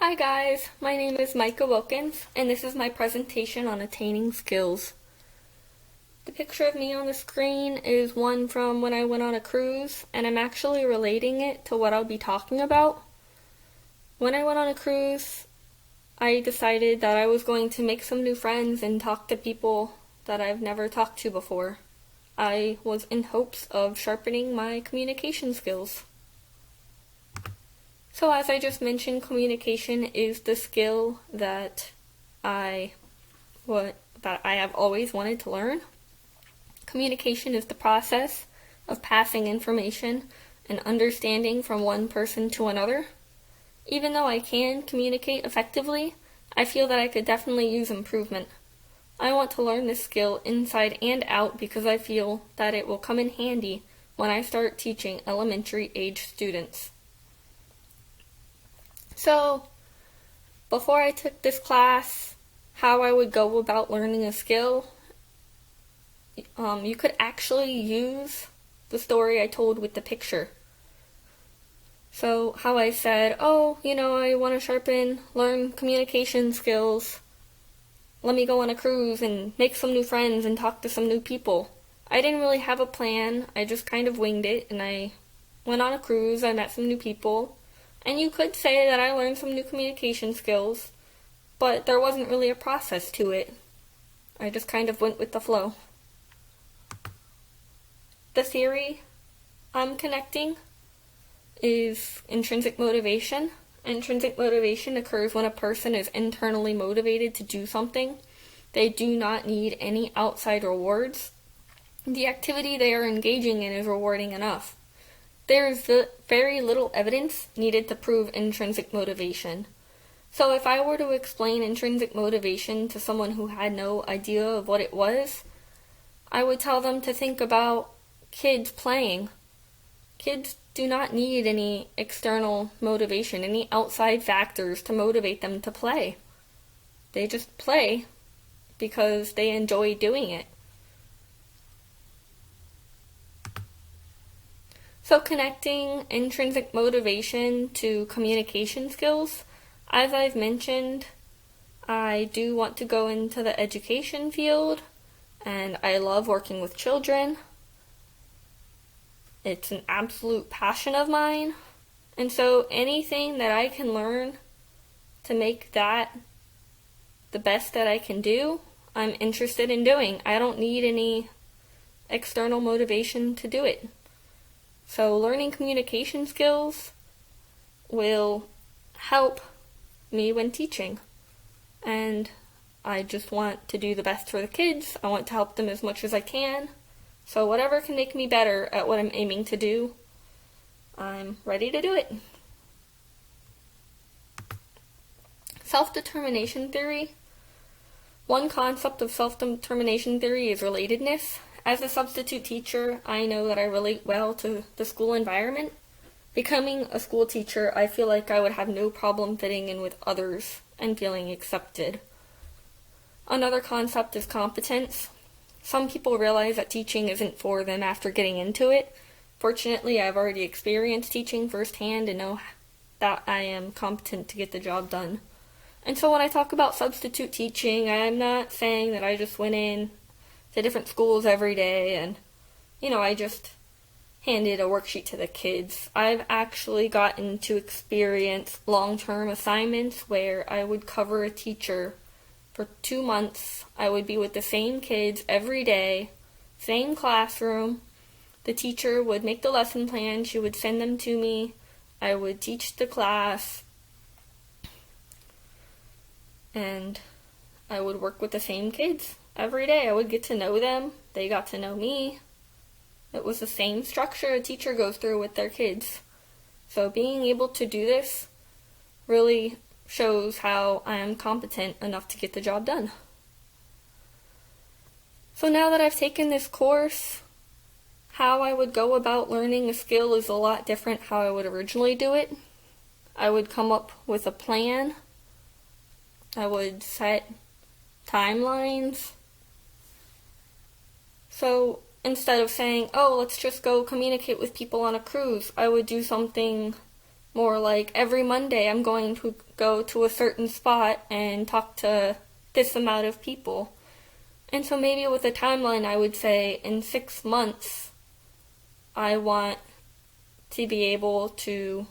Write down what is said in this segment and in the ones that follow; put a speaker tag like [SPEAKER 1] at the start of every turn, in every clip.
[SPEAKER 1] Hi guys, my name is Micah Wilkins, and this is my presentation on attaining skills. The picture of me on the screen is one from when I went on a cruise, and I'm actually relating it to what I'll be talking about. When I went on a cruise, I decided that I was going to make some new friends and talk to people that I've never talked to before. I was in hopes of sharpening my communication skills. So as I just mentioned, communication is the skill that I have always wanted to learn. Communication is the process of passing information and understanding from one person to another. Even though I can communicate effectively, I feel that I could definitely use improvement. I want to learn this skill inside and out because I feel that it will come in handy when I start teaching elementary age students. So, before I took this class, how I would go about learning a skill, you could actually use the story I told with the picture. So, how I said, I want to learn communication skills. Let me go on a cruise and make some new friends and talk to some new people. I didn't really have a plan. I just kind of winged it, and I went on a cruise. I met some new people. And you could say that I learned some new communication skills, but there wasn't really a process to it. I just kind of went with the flow. The theory I'm connecting is intrinsic motivation. Intrinsic motivation occurs when a person is internally motivated to do something. They do not need any outside rewards. The activity they are engaging in is rewarding enough. There is very little evidence needed to prove intrinsic motivation. So if I were to explain intrinsic motivation to someone who had no idea of what it was, I would tell them to think about kids playing. Kids do not need any external motivation, any outside factors to motivate them to play. They just play because they enjoy doing it. So connecting intrinsic motivation to communication skills, as I've mentioned, I do want to go into the education field, and I love working with children. It's an absolute passion of mine, and so anything that I can learn to make that the best that I can do, I'm interested in doing. I don't need any external motivation to do it. So learning communication skills will help me when teaching. And I just want to do the best for the kids. I want to help them as much as I can. So whatever can make me better at what I'm aiming to do, I'm ready to do it. Self-determination theory. One concept of self-determination theory is relatedness. As a substitute teacher, I know that I relate well to the school environment. Becoming a school teacher, I feel like I would have no problem fitting in with others and feeling accepted. Another concept is competence. Some people realize that teaching isn't for them after getting into it. Fortunately, I've already experienced teaching firsthand and know that I am competent to get the job done. And so when I talk about substitute teaching, I'm not saying that I just went in to different schools every day and, I just handed a worksheet to the kids. I've actually gotten to experience long-term assignments where I would cover a teacher for 2 months. I would be with the same kids every day, same classroom. The teacher would make the lesson plan. She would send them to me. I would teach the class. And I would work with the same kids every day. I would get to know them. They got to know me. It was the same structure a teacher goes through with their kids. So being able to do this really shows how I am competent enough to get the job done. So now that I've taken this course, how I would go about learning a skill is a lot different how I would originally do it. I would come up with a plan. I would set timelines. So instead of saying, let's just go communicate with people on a cruise, I would do something More like every Monday I'm going to go to a certain spot and talk to this amount of people. And so maybe with a timeline, I would say in 6 months, I want to be able to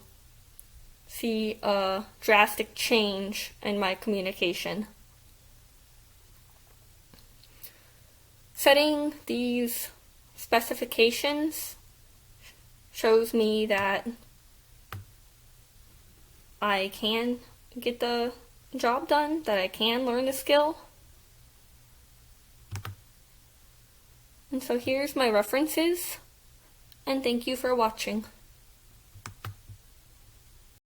[SPEAKER 1] see a drastic change in my communication. Setting these specifications shows me that I can get the job done, that I can learn the skill. And so here's my references, and thank you for watching.